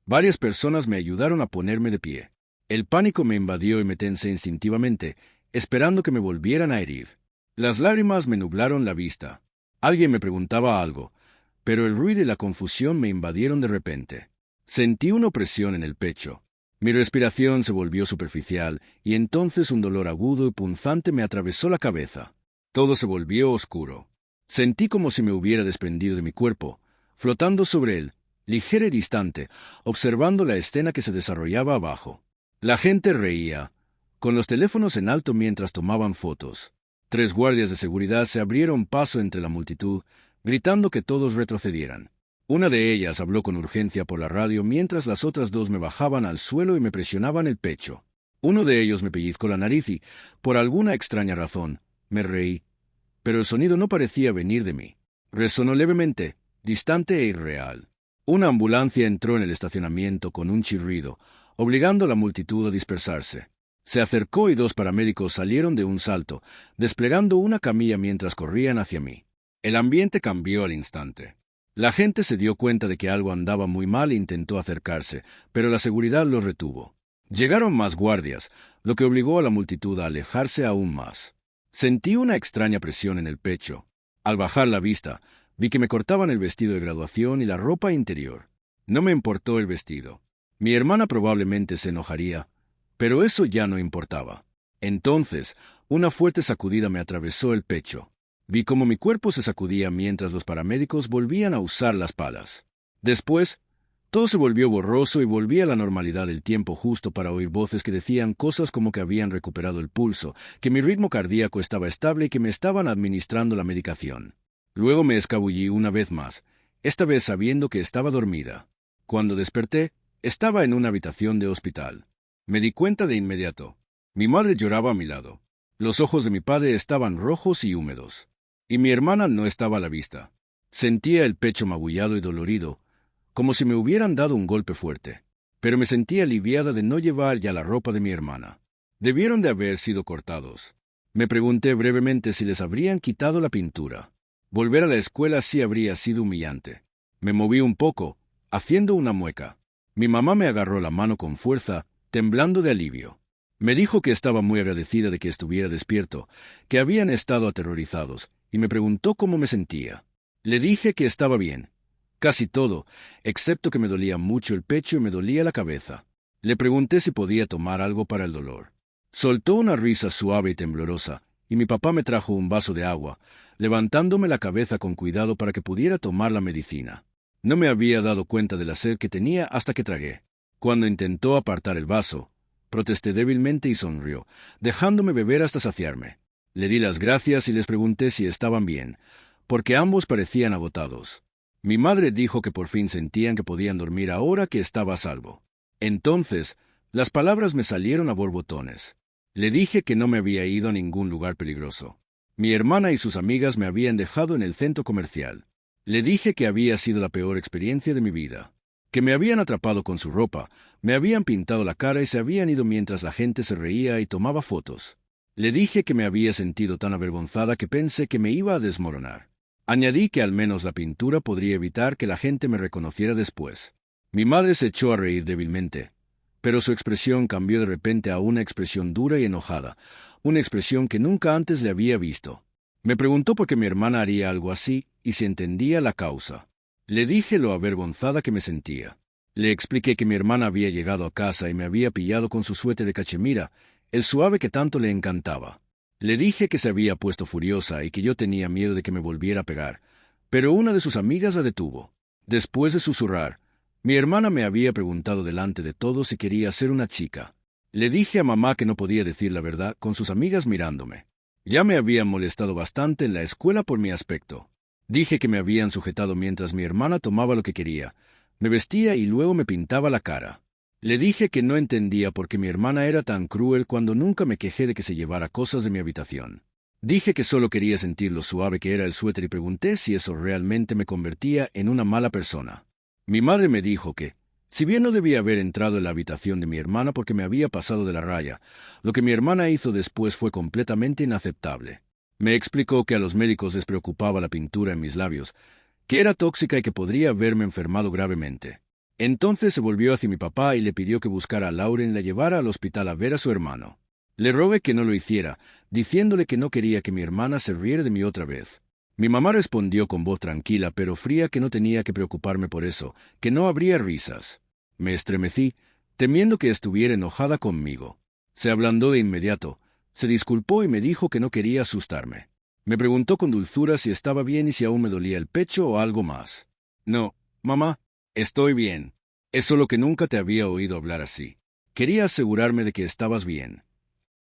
Varias personas me ayudaron a ponerme de pie. El pánico me invadió y me tensé instintivamente, esperando que me volvieran a herir. Las lágrimas me nublaron la vista. Alguien me preguntaba algo, pero el ruido y la confusión me invadieron de repente. Sentí una opresión en el pecho. Mi respiración se volvió superficial y entonces un dolor agudo y punzante me atravesó la cabeza. Todo se volvió oscuro. Sentí como si me hubiera desprendido de mi cuerpo, flotando sobre él, ligero y distante, observando la escena que se desarrollaba abajo. La gente reía, con los teléfonos en alto mientras tomaban fotos. 3 guardias de seguridad se abrieron paso entre la multitud, gritando que todos retrocedieran. Una de ellas habló con urgencia por la radio mientras las otras 2 me bajaban al suelo y me presionaban el pecho. Uno de ellos me pellizcó la nariz y, por alguna extraña razón, me reí. Pero el sonido no parecía venir de mí. Resonó levemente, distante e irreal. Una ambulancia entró en el estacionamiento con un chirrido, obligando a la multitud a dispersarse. Se acercó y 2 paramédicos salieron de un salto, desplegando una camilla mientras corrían hacia mí. El ambiente cambió al instante. La gente se dio cuenta de que algo andaba muy mal e intentó acercarse, pero la seguridad los retuvo. Llegaron más guardias, lo que obligó a la multitud a alejarse aún más. Sentí una extraña presión en el pecho. Al bajar la vista, vi que me cortaban el vestido de graduación y la ropa interior. No me importó el vestido. Mi hermana probablemente se enojaría, pero eso ya no importaba. Entonces, una fuerte sacudida me atravesó el pecho. Vi cómo mi cuerpo se sacudía mientras los paramédicos volvían a usar las palas. Después, todo se volvió borroso y volví a la normalidad del tiempo justo para oír voces que decían cosas como que habían recuperado el pulso, que mi ritmo cardíaco estaba estable y que me estaban administrando la medicación. Luego me escabullí una vez más, esta vez sabiendo que estaba dormida. Cuando desperté, estaba en una habitación de hospital. Me di cuenta de inmediato. Mi madre lloraba a mi lado. Los ojos de mi padre estaban rojos y húmedos. Y mi hermana no estaba a la vista. Sentía el pecho magullado y dolorido, como si me hubieran dado un golpe fuerte. Pero me sentía aliviada de no llevar ya la ropa de mi hermana. Debieron de haber sido cortados. Me pregunté brevemente si les habrían quitado la pintura. Volver a la escuela sí habría sido humillante. Me moví un poco, haciendo una mueca. Mi mamá me agarró la mano con fuerza, temblando de alivio. Me dijo que estaba muy agradecida de que estuviera despierto, que habían estado aterrorizados, y me preguntó cómo me sentía. Le dije que estaba bien. Casi todo, excepto que me dolía mucho el pecho y me dolía la cabeza. Le pregunté si podía tomar algo para el dolor. Soltó una risa suave y temblorosa, y mi papá me trajo un vaso de agua, levantándome la cabeza con cuidado para que pudiera tomar la medicina. No me había dado cuenta de la sed que tenía hasta que tragué. Cuando intentó apartar el vaso, protesté débilmente y sonrió, dejándome beber hasta saciarme. Le di las gracias y les pregunté si estaban bien, porque ambos parecían agotados. Mi madre dijo que por fin sentían que podían dormir ahora que estaba a salvo. Entonces, las palabras me salieron a borbotones. Le dije que no me había ido a ningún lugar peligroso. Mi hermana y sus amigas me habían dejado en el centro comercial. Le dije que había sido la peor experiencia de mi vida, que me habían atrapado con su ropa, me habían pintado la cara y se habían ido mientras la gente se reía y tomaba fotos. Le dije que me había sentido tan avergonzada que pensé que me iba a desmoronar. Añadí que al menos la pintura podría evitar que la gente me reconociera después. Mi madre se echó a reír débilmente, pero su expresión cambió de repente a una expresión dura y enojada, una expresión que nunca antes le había visto. Me preguntó por qué mi hermana haría algo así y si entendía la causa. Le dije lo avergonzada que me sentía. Le expliqué que mi hermana había llegado a casa y me había pillado con su suéter de cachemira, el suave que tanto le encantaba. Le dije que se había puesto furiosa y que yo tenía miedo de que me volviera a pegar, pero una de sus amigas la detuvo. Después de susurrar, mi hermana me había preguntado delante de todos si quería ser una chica. Le dije a mamá que no podía decir la verdad con sus amigas mirándome. Ya me habían molestado bastante en la escuela por mi aspecto. Dije que me habían sujetado mientras mi hermana tomaba lo que quería, me vestía y luego me pintaba la cara. Le dije que no entendía por qué mi hermana era tan cruel cuando nunca me quejé de que se llevara cosas de mi habitación. Dije que solo quería sentir lo suave que era el suéter y pregunté si eso realmente me convertía en una mala persona. Mi madre me dijo que, si bien no debía haber entrado en la habitación de mi hermana porque me había pasado de la raya, lo que mi hermana hizo después fue completamente inaceptable. Me explicó que a los médicos les preocupaba la pintura en mis labios, que era tóxica y que podría haberme enfermado gravemente. Entonces se volvió hacia mi papá y le pidió que buscara a Lauren y la llevara al hospital a ver a su hermano. Le rogué que no lo hiciera, diciéndole que no quería que mi hermana se riera de mí otra vez. Mi mamá respondió con voz tranquila pero fría que no tenía que preocuparme por eso, que no habría risas. Me estremecí, temiendo que estuviera enojada conmigo. Se ablandó de inmediato, se disculpó y me dijo que no quería asustarme. Me preguntó con dulzura si estaba bien y si aún me dolía el pecho o algo más. No, mamá, estoy bien. Es solo que nunca te había oído hablar así. Quería asegurarme de que estabas bien.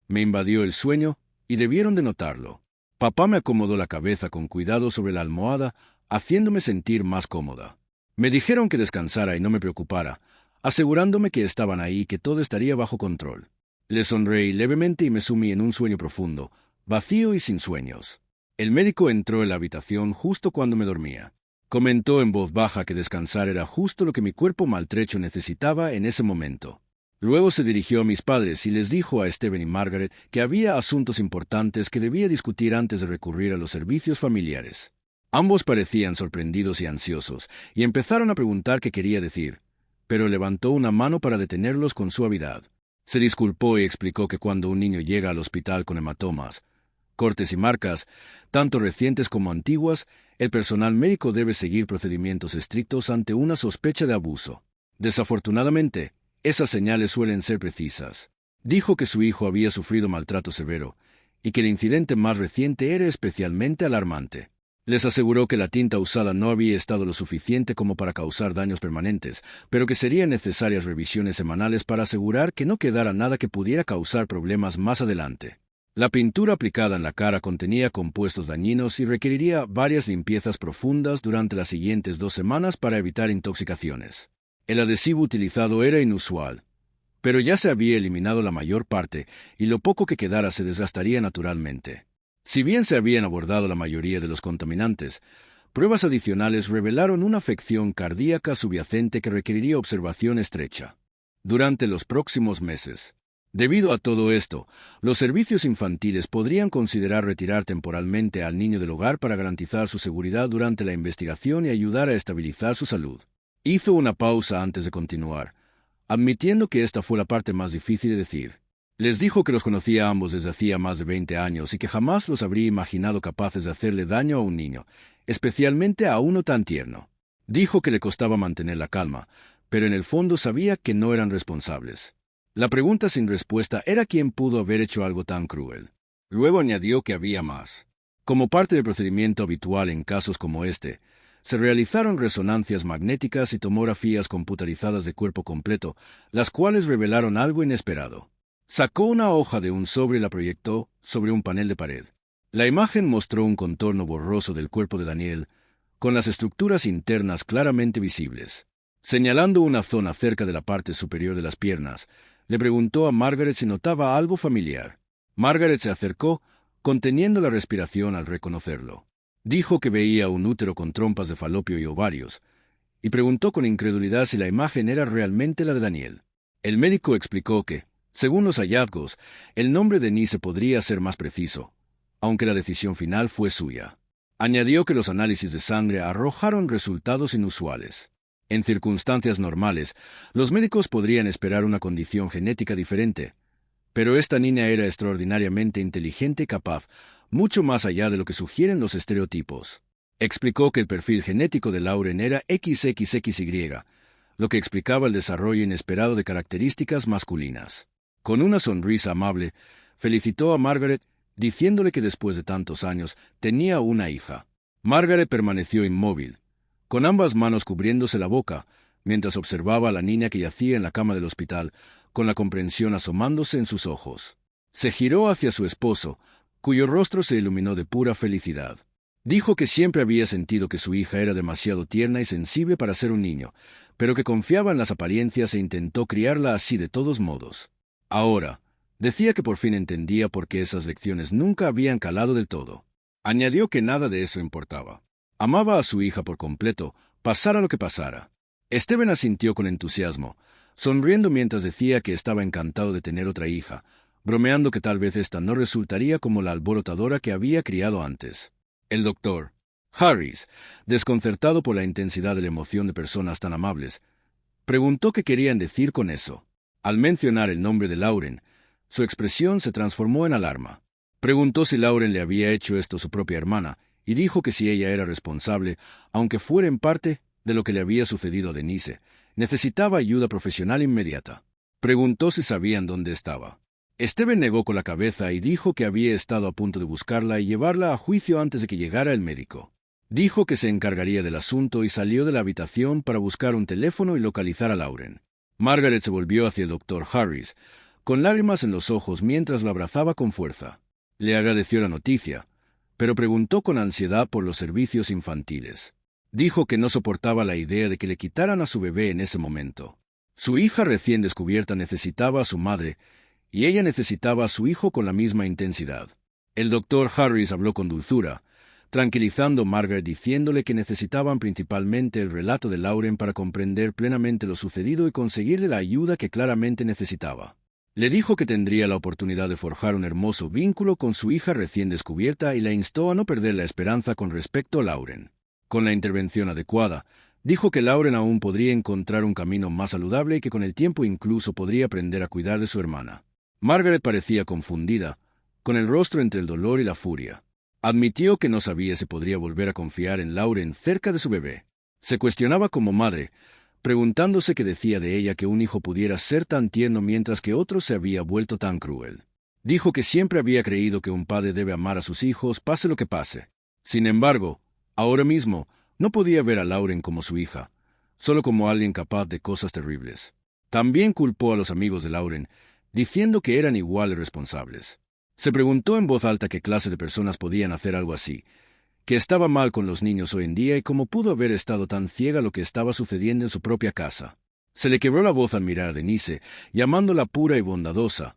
Me invadió el sueño, y debieron de notarlo. Papá me acomodó la cabeza con cuidado sobre la almohada, haciéndome sentir más cómoda. Me dijeron que descansara y no me preocupara, asegurándome que estaban ahí y que todo estaría bajo control. Le sonreí levemente y me sumí en un sueño profundo, vacío y sin sueños. El médico entró en la habitación justo cuando me dormía. Comentó en voz baja que descansar era justo lo que mi cuerpo maltrecho necesitaba en ese momento. Luego se dirigió a mis padres y les dijo a Stephen y Margaret que había asuntos importantes que debía discutir antes de recurrir a los servicios familiares. Ambos parecían sorprendidos y ansiosos, y empezaron a preguntar qué quería decir, pero levantó una mano para detenerlos con suavidad. Se disculpó y explicó que cuando un niño llega al hospital con hematomas, cortes y marcas, tanto recientes como antiguas, el personal médico debe seguir procedimientos estrictos ante una sospecha de abuso. Desafortunadamente, esas señales suelen ser precisas. Dijo que su hijo había sufrido maltrato severo, y que el incidente más reciente era especialmente alarmante. Les aseguró que la tinta usada no había estado lo suficiente como para causar daños permanentes, pero que serían necesarias revisiones semanales para asegurar que no quedara nada que pudiera causar problemas más adelante. La pintura aplicada en la cara contenía compuestos dañinos y requeriría varias limpiezas profundas durante las siguientes 2 semanas para evitar intoxicaciones. El adhesivo utilizado era inusual, pero ya se había eliminado la mayor parte y lo poco que quedara se desgastaría naturalmente. Si bien se habían abordado la mayoría de los contaminantes, pruebas adicionales revelaron una afección cardíaca subyacente que requeriría observación estrecha durante los próximos meses. Debido a todo esto, los servicios infantiles podrían considerar retirar temporalmente al niño del hogar para garantizar su seguridad durante la investigación y ayudar a estabilizar su salud. Hizo una pausa antes de continuar, admitiendo que esta fue la parte más difícil de decir. Les dijo que los conocía a ambos desde hacía más de 20 años y que jamás los habría imaginado capaces de hacerle daño a un niño, especialmente a uno tan tierno. Dijo que le costaba mantener la calma, pero en el fondo sabía que no eran responsables. La pregunta sin respuesta era quién pudo haber hecho algo tan cruel. Luego añadió que había más. Como parte del procedimiento habitual en casos como este, se realizaron resonancias magnéticas y tomografías computarizadas de cuerpo completo, las cuales revelaron algo inesperado. Sacó una hoja de un sobre y la proyectó sobre un panel de pared. La imagen mostró un contorno borroso del cuerpo de Daniel, con las estructuras internas claramente visibles. Señalando una zona cerca de la parte superior de las piernas, le preguntó a Margaret si notaba algo familiar. Margaret se acercó, conteniendo la respiración al reconocerlo. Dijo que veía un útero con trompas de falopio y ovarios, y preguntó con incredulidad si la imagen era realmente la de Daniel. El médico explicó que, según los hallazgos, el nombre de Nice podría ser más preciso, aunque la decisión final fue suya. Añadió que los análisis de sangre arrojaron resultados inusuales. En circunstancias normales, los médicos podrían esperar una condición genética diferente, pero esta niña era extraordinariamente inteligente y capaz, mucho más allá de lo que sugieren los estereotipos. Explicó que el perfil genético de Lauren era XXXY, lo que explicaba el desarrollo inesperado de características masculinas. Con una sonrisa amable, felicitó a Margaret, diciéndole que después de tantos años tenía una hija. Margaret permaneció inmóvil, con ambas manos cubriéndose la boca, mientras observaba a la niña que yacía en la cama del hospital, con la comprensión asomándose en sus ojos. Se giró hacia su esposo, cuyo rostro se iluminó de pura felicidad. Dijo que siempre había sentido que su hija era demasiado tierna y sensible para ser un niño, pero que confiaba en las apariencias e intentó criarla así de todos modos. Ahora, decía que por fin entendía por qué esas lecciones nunca habían calado del todo. Añadió que nada de eso importaba. Amaba a su hija por completo, pasara lo que pasara. Stephen asintió con entusiasmo, sonriendo mientras decía que estaba encantado de tener otra hija, bromeando que tal vez ésta no resultaría como la alborotadora que había criado antes. El doctor Harris, desconcertado por la intensidad de la emoción de personas tan amables, Preguntó qué querían decir con eso. Al mencionar el nombre de Lauren, su expresión se transformó en alarma. Preguntó si Lauren le había hecho esto a su propia hermana, y dijo que si ella era responsable, aunque fuera en parte, de lo que le había sucedido a Denise, necesitaba ayuda profesional inmediata. Preguntó si sabían dónde estaba. Steven negó con la cabeza y dijo que había estado a punto de buscarla y llevarla a juicio antes de que llegara el médico. Dijo que se encargaría del asunto y salió de la habitación para buscar un teléfono y localizar a Lauren. Margaret se volvió hacia el doctor Harris, con lágrimas en los ojos mientras lo abrazaba con fuerza. Le agradeció la noticia, pero preguntó con ansiedad por los servicios infantiles. Dijo que no soportaba la idea de que le quitaran a su bebé en ese momento. Su hija recién descubierta necesitaba a su madre, y ella necesitaba a su hijo con la misma intensidad. El doctor Harris habló con dulzura, tranquilizando a Margaret diciéndole que necesitaban principalmente el relato de Lauren para comprender plenamente lo sucedido y conseguirle la ayuda que claramente necesitaba. Le dijo que tendría la oportunidad de forjar un hermoso vínculo con su hija recién descubierta y la instó a no perder la esperanza con respecto a Lauren. Con la intervención adecuada, dijo que Lauren aún podría encontrar un camino más saludable y que con el tiempo incluso podría aprender a cuidar de su hermana. Margaret parecía confundida, con el rostro entre el dolor y la furia. Admitió que no sabía si podría volver a confiar en Lauren cerca de su bebé. Se cuestionaba como madre, preguntándose qué decía de ella que un hijo pudiera ser tan tierno mientras que otro se había vuelto tan cruel. Dijo que siempre había creído que un padre debe amar a sus hijos, pase lo que pase. Sin embargo, ahora mismo, no podía ver a Lauren como su hija, solo como alguien capaz de cosas terribles. También culpó a los amigos de Lauren, diciendo que eran igual de responsables. Se preguntó en voz alta qué clase de personas podían hacer algo así, que estaba mal con los niños hoy en día y cómo pudo haber estado tan ciega a lo que estaba sucediendo en su propia casa. Se le quebró la voz al mirar a Denise, llamándola pura y bondadosa,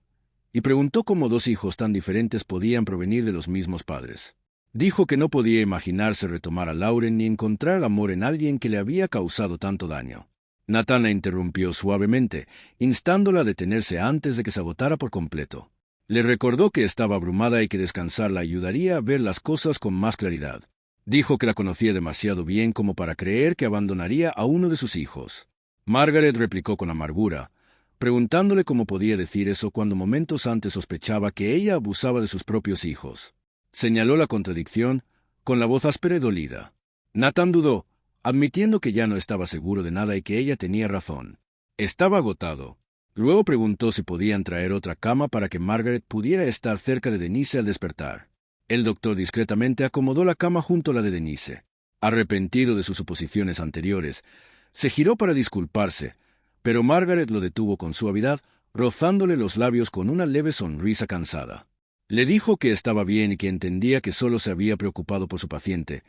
y preguntó cómo dos hijos tan diferentes podían provenir de los mismos padres. Dijo que no podía imaginarse retomar a Lauren ni encontrar amor en alguien que le había causado tanto daño. Nathan la interrumpió suavemente, instándola a detenerse antes de que se agotara por completo. Le recordó que estaba abrumada y que descansar la ayudaría a ver las cosas con más claridad. Dijo que la conocía demasiado bien como para creer que abandonaría a uno de sus hijos. Margaret replicó con amargura, preguntándole cómo podía decir eso cuando momentos antes sospechaba que ella abusaba de sus propios hijos. Señaló la contradicción, con la voz áspera y dolida. Nathan dudó, admitiendo que ya no estaba seguro de nada y que ella tenía razón. Estaba agotado. Luego preguntó si podían traer otra cama para que Margaret pudiera estar cerca de Denise al despertar. El doctor discretamente acomodó la cama junto a la de Denise. Arrepentido de sus suposiciones anteriores, se giró para disculparse, pero Margaret lo detuvo con suavidad, rozándole los labios con una leve sonrisa cansada. Le dijo que estaba bien y que entendía que solo se había preocupado por su paciente,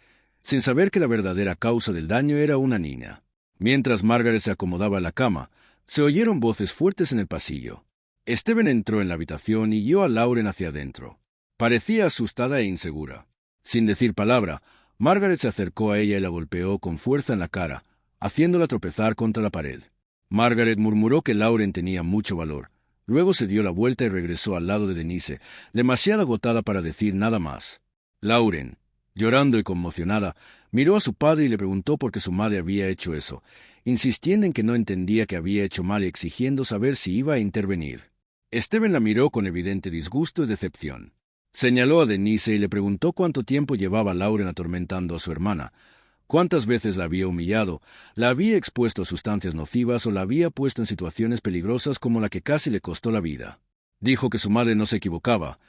sin saber que la verdadera causa del daño era una niña. Mientras Margaret se acomodaba en la cama, se oyeron voces fuertes en el pasillo. Steven entró en la habitación y guió a Lauren hacia adentro. Parecía asustada e insegura. Sin decir palabra, Margaret se acercó a ella y la golpeó con fuerza en la cara, haciéndola tropezar contra la pared. Margaret murmuró que Lauren tenía mucho valor. Luego se dio la vuelta y regresó al lado de Denise, demasiado agotada para decir nada más. Lauren, llorando y conmocionada, miró a su padre y le preguntó por qué su madre había hecho eso, insistiendo en que no entendía que había hecho mal y exigiendo saber si iba a intervenir. Steven la miró con evidente disgusto y decepción. Señaló a Denise y le preguntó cuánto tiempo llevaba Lauren atormentando a su hermana, cuántas veces la había humillado, la había expuesto a sustancias nocivas o la había puesto en situaciones peligrosas como la que casi le costó la vida. Dijo que su madre no se equivocaba,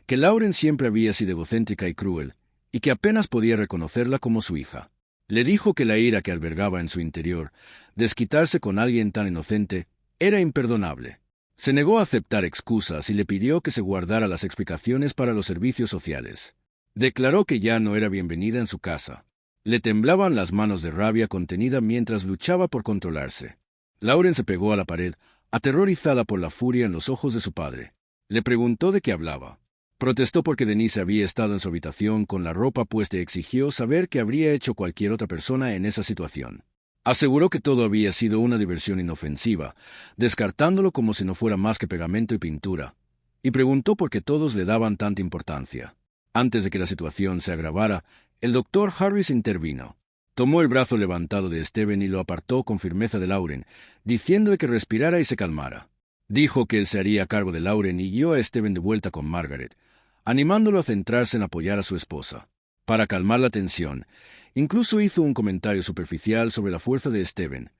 que Lauren siempre había sido egocéntrica y cruel, y que apenas podía reconocerla como su hija. Le dijo que la ira que albergaba en su interior, desquitarse con alguien tan inocente, era imperdonable. Se negó a aceptar excusas y le pidió que se guardara las explicaciones para los servicios sociales. Declaró que ya no era bienvenida en su casa. Le temblaban las manos de rabia contenida mientras luchaba por controlarse. Lauren se pegó a la pared, aterrorizada por la furia en los ojos de su padre. Le preguntó de qué hablaba. Protestó porque Denise había estado en su habitación con la ropa puesta y exigió saber qué habría hecho cualquier otra persona en esa situación. Aseguró que todo había sido una diversión inofensiva, descartándolo como si no fuera más que pegamento y pintura, y preguntó por qué todos le daban tanta importancia. Antes de que la situación se agravara, el doctor Harris intervino. Tomó el brazo levantado de Steven y lo apartó con firmeza de Lauren, diciéndole que respirara y se calmara. Dijo que él se haría cargo de Lauren y guió a Steven de vuelta con Margaret, animándolo a centrarse en apoyar a su esposa. Para calmar la tensión, incluso hizo un comentario superficial sobre la fuerza de Steven,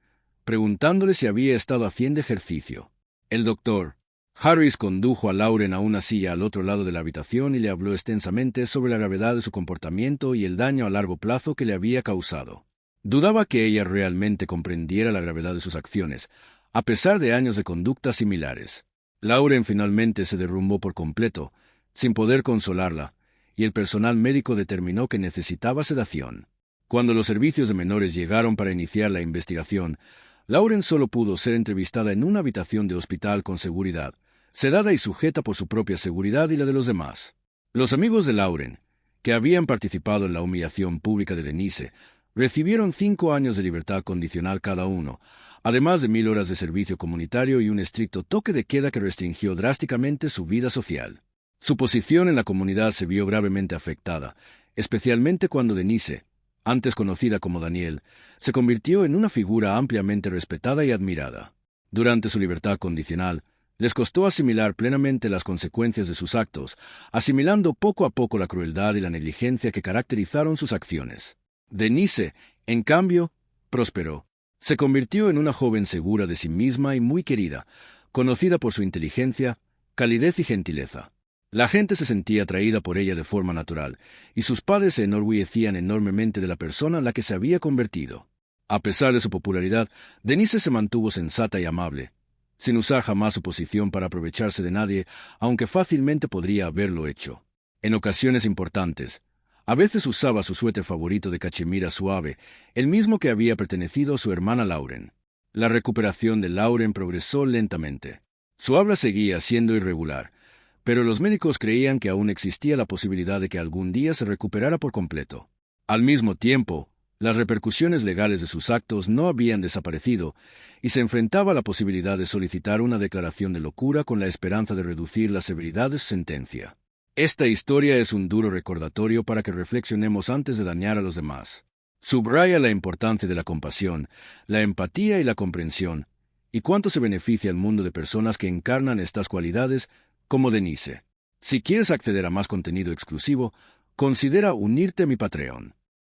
preguntándole si había estado haciendo ejercicio. El doctor Harris condujo a Lauren a una silla al otro lado de la habitación y le habló extensamente sobre la gravedad de su comportamiento y el daño a largo plazo que le había causado. Dudaba que ella realmente comprendiera la gravedad de sus acciones, a pesar de años de conductas similares. Lauren finalmente se derrumbó por completo, sin poder consolarla, y el personal médico determinó que necesitaba sedación. Cuando los servicios de menores llegaron para iniciar la investigación, Lauren solo pudo ser entrevistada en una habitación de hospital con seguridad, sedada y sujeta por su propia seguridad y la de los demás. Los amigos de Lauren, que habían participado en la humillación pública de Denise, recibieron 5 años de libertad condicional cada uno, además de 1000 horas de servicio comunitario y un estricto toque de queda que restringió drásticamente su vida social. Su posición en la comunidad se vio gravemente afectada, especialmente cuando Denise, antes conocida como Daniel, se convirtió en una figura ampliamente respetada y admirada. Durante su libertad condicional, les costó asimilar plenamente las consecuencias de sus actos, asimilando poco a poco la crueldad y la negligencia que caracterizaron sus acciones. Denise, en cambio, prosperó. Se convirtió en una joven segura de sí misma y muy querida, conocida por su inteligencia, calidez y gentileza. La gente se sentía atraída por ella de forma natural, y sus padres se enorgullecían enormemente de la persona en la que se había convertido. A pesar de su popularidad, Denise se mantuvo sensata y amable, sin usar jamás su posición para aprovecharse de nadie, aunque fácilmente podría haberlo hecho. En ocasiones importantes, a veces usaba su suéter favorito de cachemira suave, el mismo que había pertenecido a su hermana Lauren. La recuperación de Lauren progresó lentamente. Su habla seguía siendo irregular, pero los médicos creían que aún existía la posibilidad de que algún día se recuperara por completo. Al mismo tiempo, las repercusiones legales de sus actos no habían desaparecido, y se enfrentaba a la posibilidad de solicitar una declaración de locura con la esperanza de reducir la severidad de su sentencia. Esta historia es un duro recordatorio para que reflexionemos antes de dañar a los demás. Subraya la importancia de la compasión, la empatía y la comprensión, y cuánto se beneficia al mundo de personas que encarnan estas cualidades, como Denise. Si quieres acceder a más contenido exclusivo, considera unirte a mi Patreon.